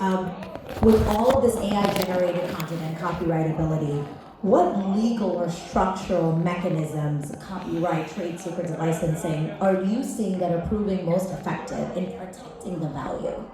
With all of this AI-generated content and copyrightability, what legal or structural mechanisms, copyright, trade secrets, and licensing, are you seeing that are proving most effective in protecting the value?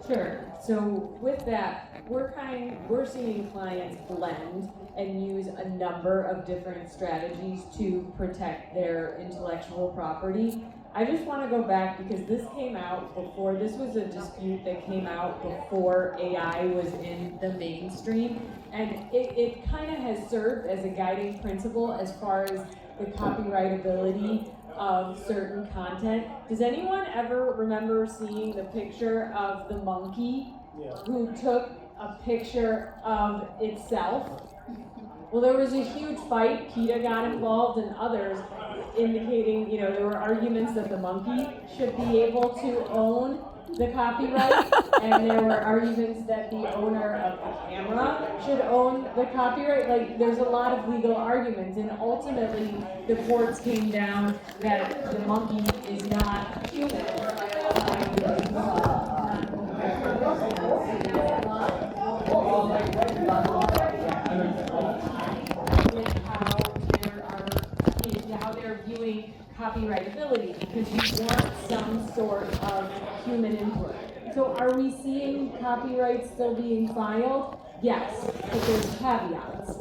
Sure. So with that, we're seeing clients blend and use a number of different strategies to protect their intellectual property. I just want to go back because this came out before, this was a dispute that came out before AI was in the mainstream, and it kind of has served as a guiding principle as far as the copyrightability of certain content. Does anyone ever remember seeing the picture of the monkey who took a picture of itself? Well, there was a huge fight. PETA got involved and others, indicating, there were arguments that the monkey should be able to own the copyright, and there were arguments that the owner of the camera should own the copyright. Like, there's a lot of legal arguments, and ultimately the courts came down that the monkey is not human. How they're viewing copyrightability, because you want some sort of human input. So are we seeing copyrights still being filed? Yes, but there's caveats.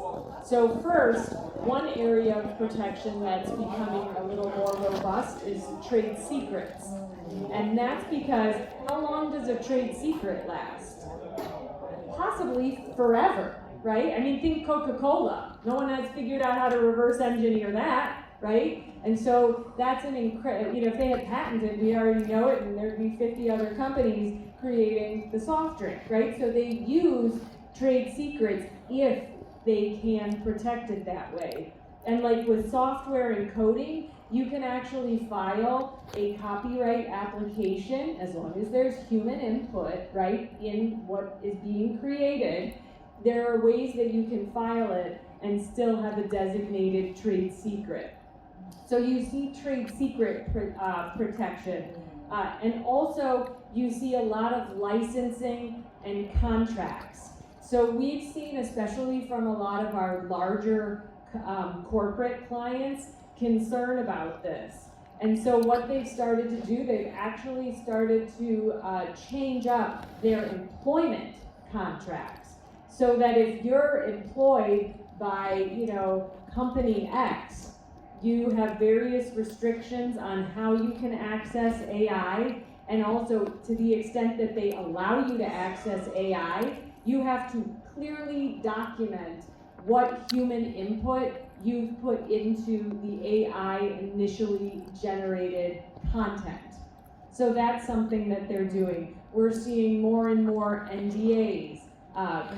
So first, one area of protection that's becoming a little more robust is trade secrets. And that's because how long does a trade secret last? Possibly forever, right? I mean, think Coca-Cola. No one has figured out how to reverse engineer that, right? And so that's an incredible, if they had patented, we already know it, and there'd be 50 other companies creating the soft drink, right? So they use trade secrets if they can protect it that way. And like with software and coding, you can actually file a copyright application as long as there's human input, right, in what is being created. There are ways that you can file it and still have a designated trade secret. So you see trade secret protection. And also you see a lot of licensing and contracts. So we've seen, especially from a lot of our larger corporate clients, concern about this. And so what they've started to do, they've actually started to change up their employment contracts. So that if you're employed by, company X, you have various restrictions on how you can access AI, and also to the extent that they allow you to access AI, you have to clearly document what human input you've put into the AI initially generated content. So that's something that they're doing. We're seeing more and more NDAs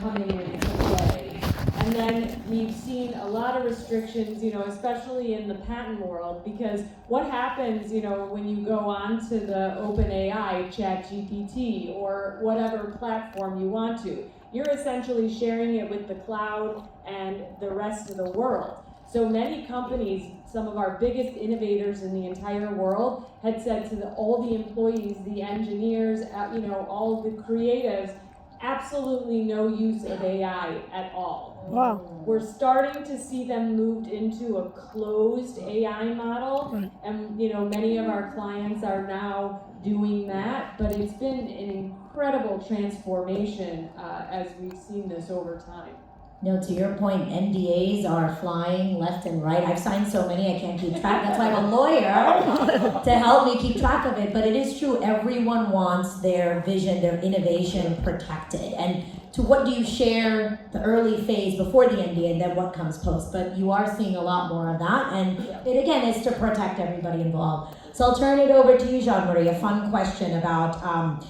coming into play. And then we've seen a lot of restrictions, especially in the patent world, because what happens, when you go on to the OpenAI, ChatGPT, or whatever platform you want to, you're essentially sharing it with the cloud and the rest of the world. So many companies, some of our biggest innovators in the entire world, had said to all the employees, the engineers, all the creatives, absolutely no use of AI at all. Wow. We're starting to see them moved into a closed AI model, Right. and many of our clients are now doing that, but it's been an incredible transformation as we've seen this over time. To your point, NDAs are flying left and right. I've signed so many I can't keep track. That's why I'm a lawyer to help me keep track of it. But it is true, everyone wants their vision, their innovation protected. And to what do you share the early phase before the NDA and then what comes post? But you are seeing a lot more of that. And it again is to protect everybody involved. So I'll turn it over to you, Jean-Marie. A fun question about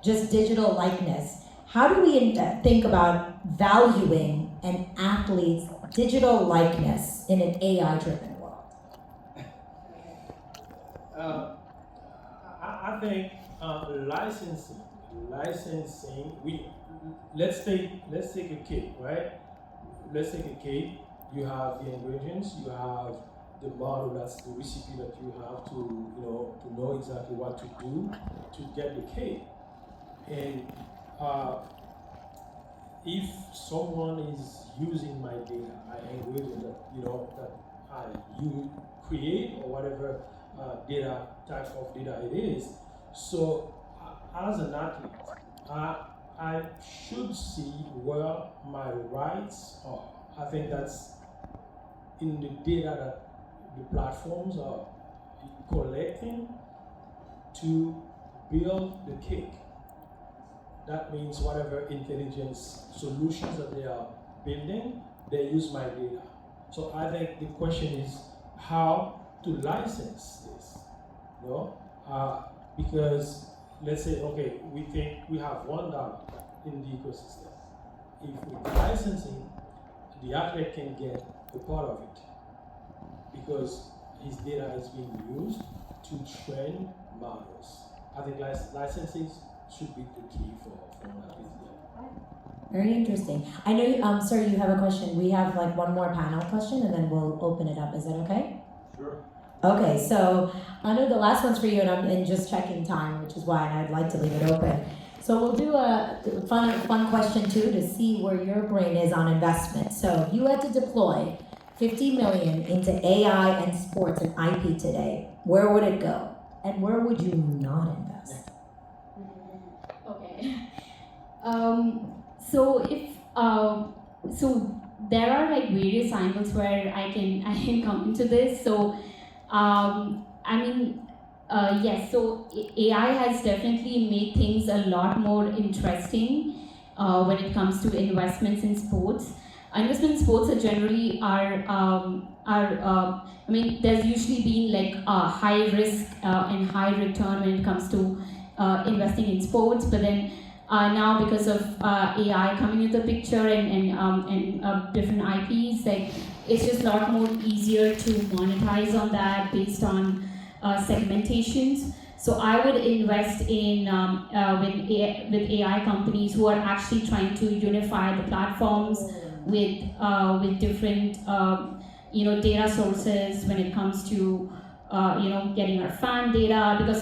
just digital likeness. How do we think about valuing an athlete's digital likeness in an AI-driven world? I think licensing. Let's take a cake, right? Let's take a cake. You have the ingredients. You have the model. That's the recipe that you have to know exactly what to do to get the cake. And if someone is using my data, I engage with that you create or whatever data type of data it is. So as an athlete, I should see where my rights are. I think that's in the data that the platforms are collecting to build the cake. That means whatever intelligence solutions that they are building, they use my data. So I think the question is how to license this, you know? Because let's say, okay, we think we have $1 in the ecosystem. If with licensing, the athlete can get a part of it because his data is being used to train models. I think licensing should be the key for athletes. Very interesting. I know, sir, you have a question. We have like one more panel question and then we'll open it up. Is that okay? Sure. Okay, so I know the last one's for you and I'm in just checking time, which is why I'd like to leave it open. So we'll do a fun question too to see where your brain is on investment. So if you had to deploy 50 million into AI and sports and IP today, where would it go? And where would you not invest? Okay. So if so there are like various angles where I can come into this. So yes, so AI has definitely made things a lot more interesting when it comes to investments in sports. Investment in sports are generally there's usually been like a high risk and high return when it comes to investing in sports, but then now because of AI coming into the picture and different IPs, like it's just a lot more easier to monetize on that based on segmentations. So I would invest in with AI companies who are actually trying to unify the platforms with different data sources when it comes to getting our fan data, because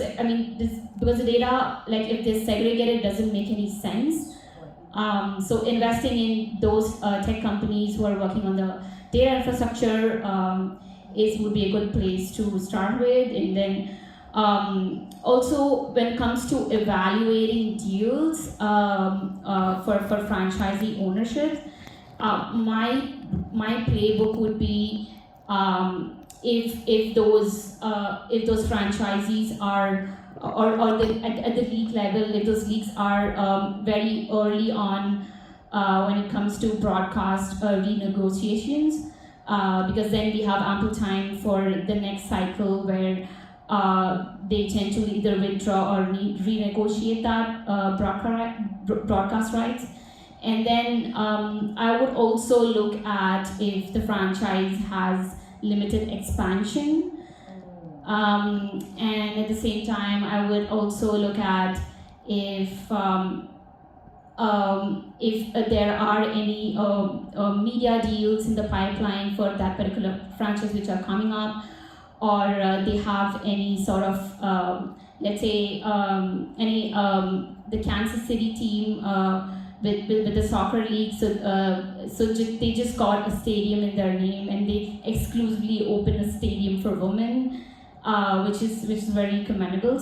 the data, like if they're segregated, doesn't make any sense. So investing in those tech companies who are working on the data infrastructure would be a good place to start with. And then also when it comes to evaluating deals for franchisee ownership, my playbook would be if those franchisees are at the league level, if those leagues are very early on when it comes to broadcast renegotiations, because then we have ample time for the next cycle where they tend to either withdraw or renegotiate that broadcast rights. And then I would also look at if the franchise has limited expansion. And at the same time, I would also look at if there are any media deals in the pipeline for that particular franchise which are coming up, or they have any sort of, let's say, the Kansas City team with the soccer league, so they just got a stadium in their name and they exclusively open a stadium for women, which is very commendable.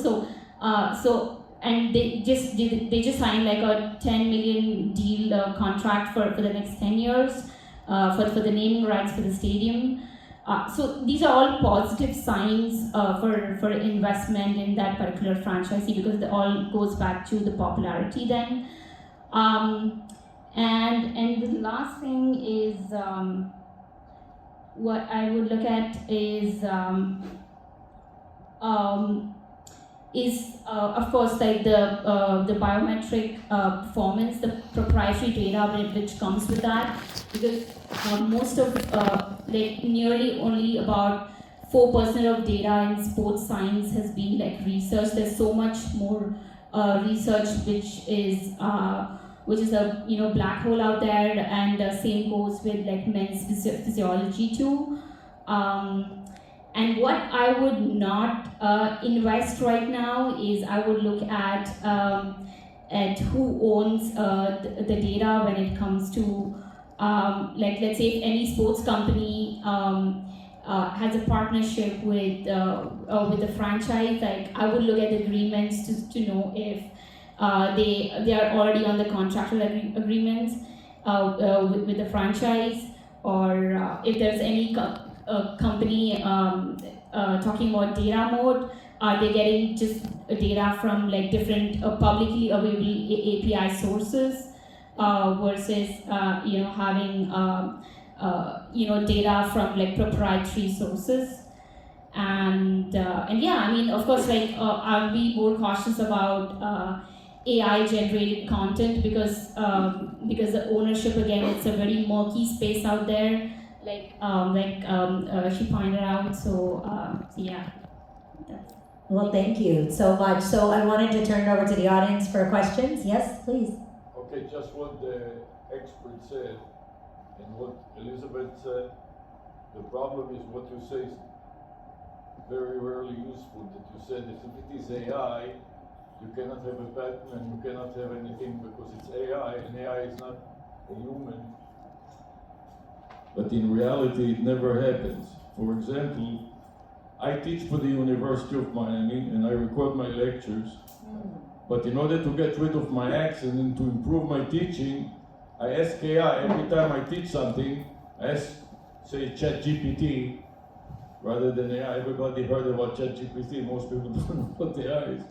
And they just signed like a 10 million deal contract for the next 10 years for the naming rights for the stadium. So these are all positive signs for investment in that particular franchisee, because it all goes back to the popularity then. And the last thing is what I would look at is of course like the biometric performance, the proprietary data which comes with that, because most of like nearly only about 4% of data in sports science has been like research. There's so much more research which is a black hole out there, and same goes with like men's physiology too. And what I would not invest right now is I would look at at who owns the data when it comes to, like, let's say if any sports company has a partnership with the franchise, like I would look at the agreements to know if they are already on the contractual agreements with the franchise, or if there's any company talking about data mode, are they getting just data from like different publicly available API sources versus having data from like proprietary sources. And yeah, I mean, of course, like I'll be more cautious about AI generated content because the ownership, again, it's a very murky space out there, like she pointed out. So yeah. Well, thank you so much. So I wanted to turn it over to the audience for questions. Yes, please. Okay, just what the expert said and what Elizabeth said. The problem is what you say is very rarely useful. That you said if it is AI, you cannot have a patent and you cannot have anything because it's AI, and AI is not a human. But in reality, it never happens. For example, I teach for the University of Miami and I record my lectures. But in order to get rid of my accent and to improve my teaching, I ask AI every time I teach something. I ask, say, ChatGPT rather than AI. Everybody heard about ChatGPT. Most people don't know what AI is.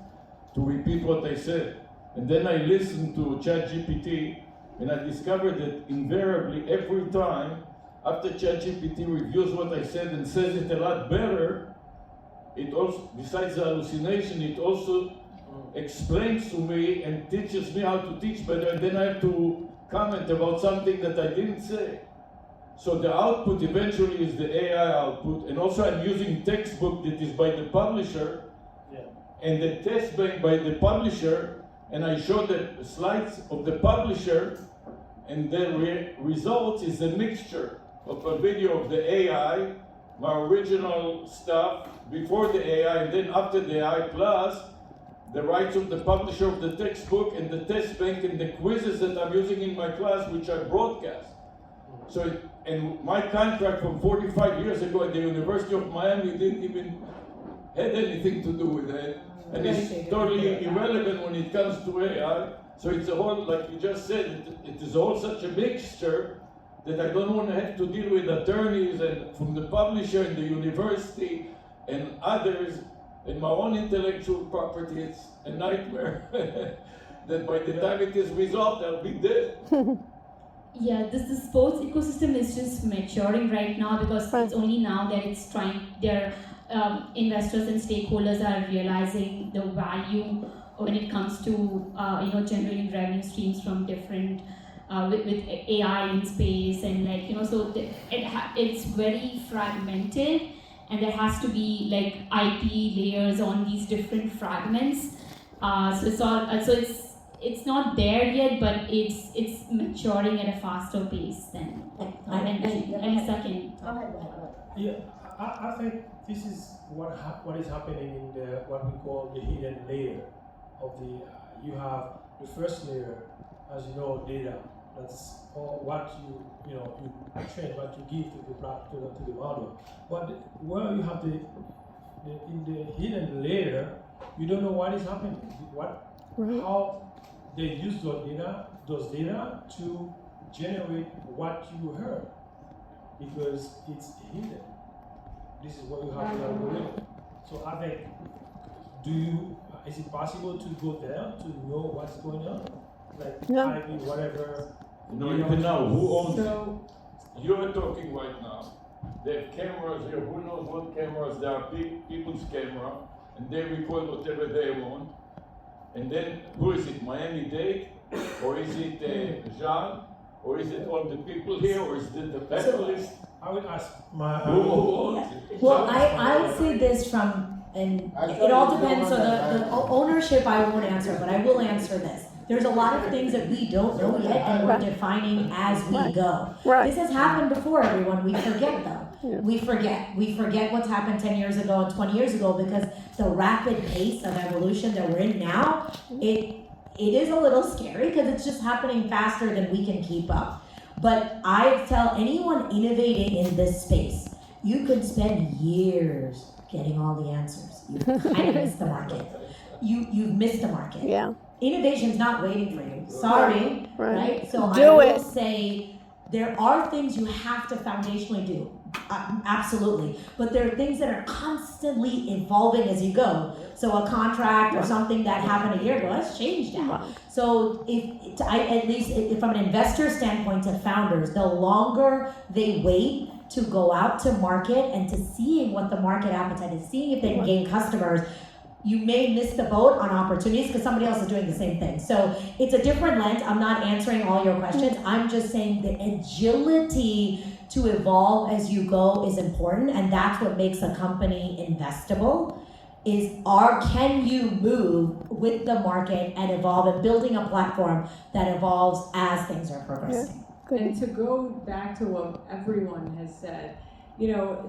To repeat what I said. And then I listen to ChatGPT and I discovered that invariably every time after ChatGPT reviews what I said and says it a lot better, it also, besides the hallucination, it also explains to me and teaches me how to teach better, and then I have to comment about something that I didn't say. So the output eventually is the AI output, and also I'm using textbook that is by the publisher, and the test bank by the publisher, and I show the slides of the publisher, and the results is a mixture of a video of the AI, my original stuff before the AI, and then after the AI, plus the rights of the publisher of the textbook and the test bank and the quizzes that I'm using in my class, which I broadcast. So, and my contract from 45 years ago at the University of Miami didn't even had anything to do with it. And it's totally irrelevant when it comes to AI. So it's a whole, like you just said, it is all such a mixture that I don't want to have to deal with attorneys and from the publisher and the university and others, and my own intellectual property. It's a nightmare that by the time it is resolved, I'll be dead. Yeah, the sports ecosystem is just maturing right now because it's only now that it's their investors and stakeholders are realizing the value when it comes to generating revenue streams from different with AI in space, and so it's very fragmented, and there has to be like IP layers on these different fragments. It's not there yet, but it's maturing at a faster pace than any second. Yeah, I think this is what is happening in the what we call the hidden layer of the. You have the first layer, as you know, data. That's all what you train, what you give to the model. But where you have in the hidden layer, you don't know what is happening. How they use those data to generate what you heard, because it's hidden. This is what you have to algorithm. So I think, is it possible to go there to know what's going on? Like IP, whatever. Even now, who owns it? You're talking right now. They have cameras here. Who knows what cameras? They are people's camera, and they record whatever they want. And then, who is it? Miami-Dade, or is it Jean, or is it all the people here, or is it the panelists? I would ask who owns it? Well, I'll say this and it all depends. So the ownership I won't answer, but I will answer this. There's a lot of things that we don't know yet, and we're defining as we go. Right. This has happened before, everyone. We forget, though. Yeah. We forget what's happened 10 years ago and 20 years ago, because the rapid pace of evolution that we're in now, it is a little scary because it's just happening faster than we can keep up. But I tell anyone innovating in this space, you could spend years getting all the answers. You kind of missed the market. You've missed the market. Yeah. Innovation's not waiting for you. Sorry, right? So Do I will it. say there are things you have to foundationally do. Absolutely. But there are things that are constantly evolving as you go. So a contract or something that happened a year ago has changed now. So at least from an investor standpoint to founders, the longer they wait to go out to market and to seeing what the market appetite is, seeing if they can gain customers, you may miss the boat on opportunities because somebody else is doing the same thing. So it's a different lens. I'm not answering all your questions. I'm just saying the agility to evolve as you go is important, and that's what makes a company investable. Can you move with the market and evolve, and building a platform that evolves as things are progressing. And to go back to what everyone has said,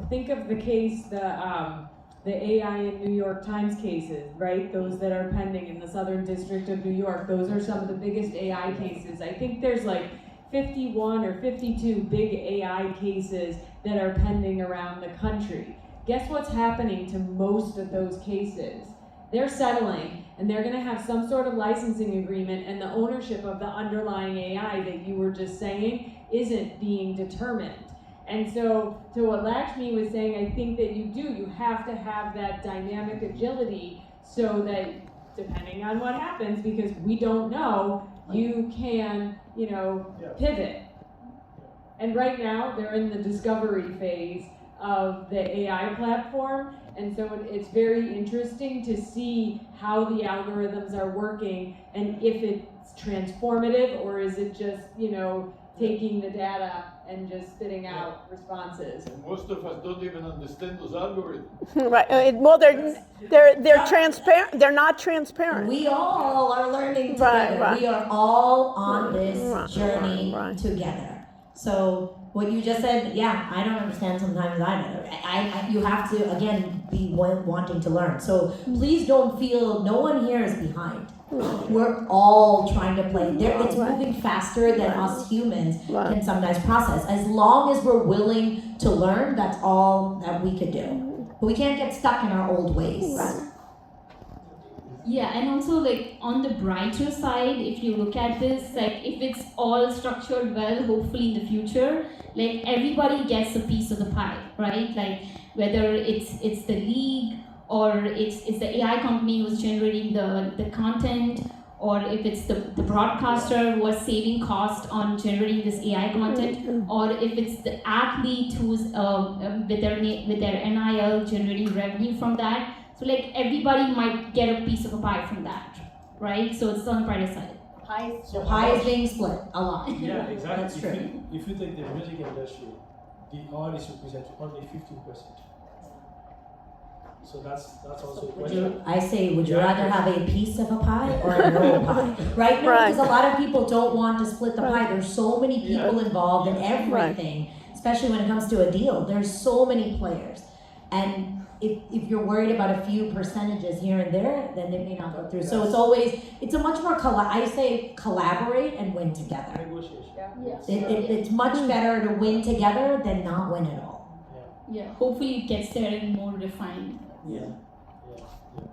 think of the case, the AI in New York Times cases, right? Those that are pending in the Southern District of New York. Those are some of the biggest AI cases. I think there's like 51 or 52 big AI cases that are pending around the country. Guess what's happening to most of those cases? They're settling, and they're gonna have some sort of licensing agreement, and the ownership of the underlying AI that you were just saying isn't being determined. And so, to what Lakshmi was saying, I think that you have to have that dynamic agility so that, depending on what happens, because we don't know, you can, pivot. And right now, they're in the discovery phase of the AI platform, and so it's very interesting to see how the algorithms are working, and if it's transformative, or is it just, taking the data and just spitting out responses. And most of us don't even understand those algorithms. Right. Well, they're transparent. They're not transparent. We all are learning together. Right. We are all on this journey Right. together. So what you just said, yeah, I don't understand sometimes either. You have to, again, be wanting to learn. So please don't feel, no one here is behind. We're all trying to play. It's moving faster than us humans can sometimes process. As long as we're willing to learn, that's all that we could do. But we can't get stuck in our old ways. Yeah, and also on the brighter side, if you look at this, if it's all structured well, hopefully in the future, everybody gets a piece of the pie, right? Whether it's the league, or it's the AI company who's generating the content, or if it's the broadcaster who is saving cost on generating this AI content, or if it's the athlete who's with their NIL generating revenue from that. So everybody might get a piece of a pie from that, right? So it's on the brighter side. The pie is being split a lot. Yeah, exactly. That's true. If you take the music industry, the artists represent only 15%. So that's also a question. I say, would you rather have a piece of a pie or a whole pie? Right? No, because a lot of people don't want to split the pie. There's so many people involved in everything, especially when it comes to a deal. There's so many players. And if you're worried about a few percentages here and there, then it may not go through. So it's a much more, I say collaborate and win together. Negotiation. It's much better to win together than not win at all. Yeah, hopefully it gets there and more refined. Yeah.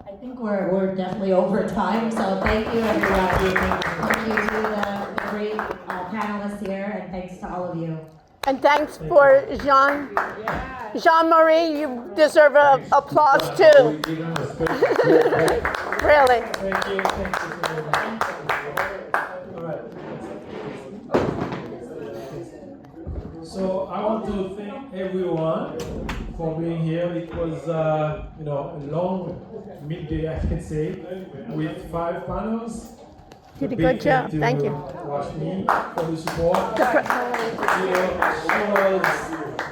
I think we're definitely over time, so thank you everybody. Thank you to the great panelists here, and thanks to all of you. And thanks for Jean-Marie. You deserve an applause too. Really. Thank you. All right. So I want to thank everyone for being here. It was a long midday, I can say, with 5 panels. Did a good job. Thank you. Watch me for the support. She was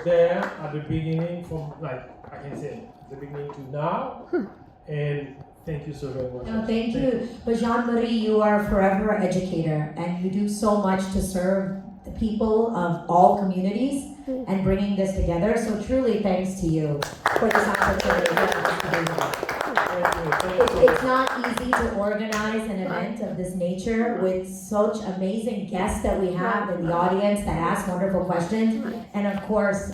there at the beginning, from I can say the beginning to now, and thank you so very much. No, thank you. But Jean-Marie, you are a forever educator, and you do so much to serve the people of all communities and bringing this together. So truly thanks to you for this opportunity. It's not easy to organize an event of this nature with such amazing guests that we have in the audience that ask wonderful questions. And of course,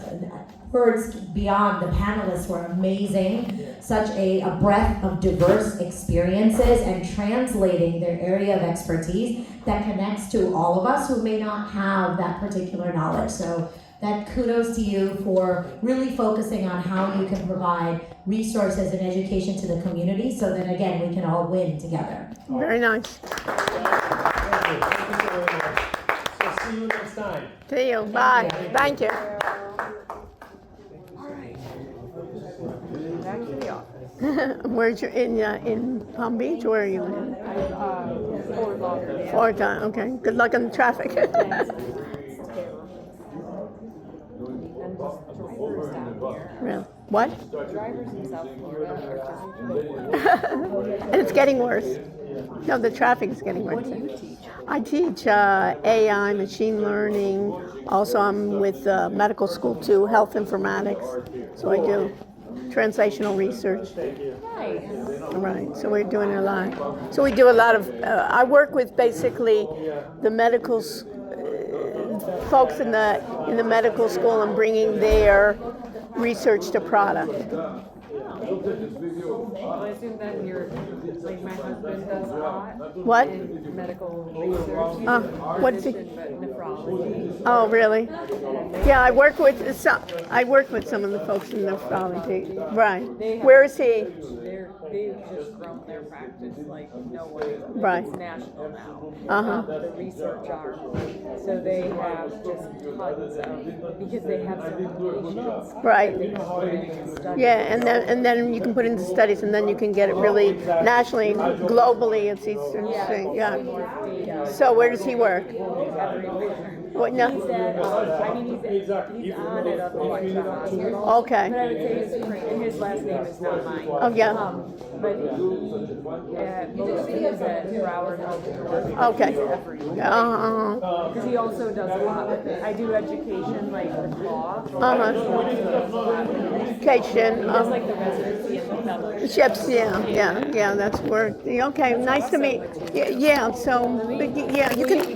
words beyond the panelists were amazing. Such a breadth of diverse experiences and translating their area of expertise that connects to all of us who may not have that particular knowledge. So that kudos to you for really focusing on how you can provide resources and education to the community so that, again, we can all win together. Very nice. Thank you. Thank you so very much. So see you next time. See you. Bye. Thank you. Back to the office. Where's you in Palm Beach? Where are you in? Fort Lauderdale. Fort. Okay. Good luck on the traffic. And just drivers down here. Really? What? Drivers in South Florida are just And it's getting worse. No, the traffic is getting worse. What do you teach? I teach AI, machine learning. Also, I'm with medical school too, health informatics. So I do translational research. Nice. Right. So we're doing a lot. So we do a lot of. I work with basically the medical folks in the medical school and bringing their research to product. Well, I assume that you're, like my husband does a lot. What? In medical research. What's he? Physician, but nephrology. Oh, really? Yeah, I work with some. I work with some of the folks in nephrology. Right. Where is he? They've just grown their practice like no way. Right. It's national now. Uh-huh. The research arm. So they have just tons of, because they have so many patients. Right. They can put into studies. Yeah, and then you can put into studies, and then you can get it really nationally, globally. It's interesting. Yeah. More data. So where does he work? Everywhere. What? No. He's at, I mean, he's on at a collection hospital. Okay. But I would say his last name is not mine. Oh yeah. But he's at Broward Health Authority. Okay. Because he also does a lot with it. I do education, like with law. Education. He does like the residency and the fellowship. Chips. Yeah. That's work. Okay. Nice to meet. Yeah. So yeah, you can.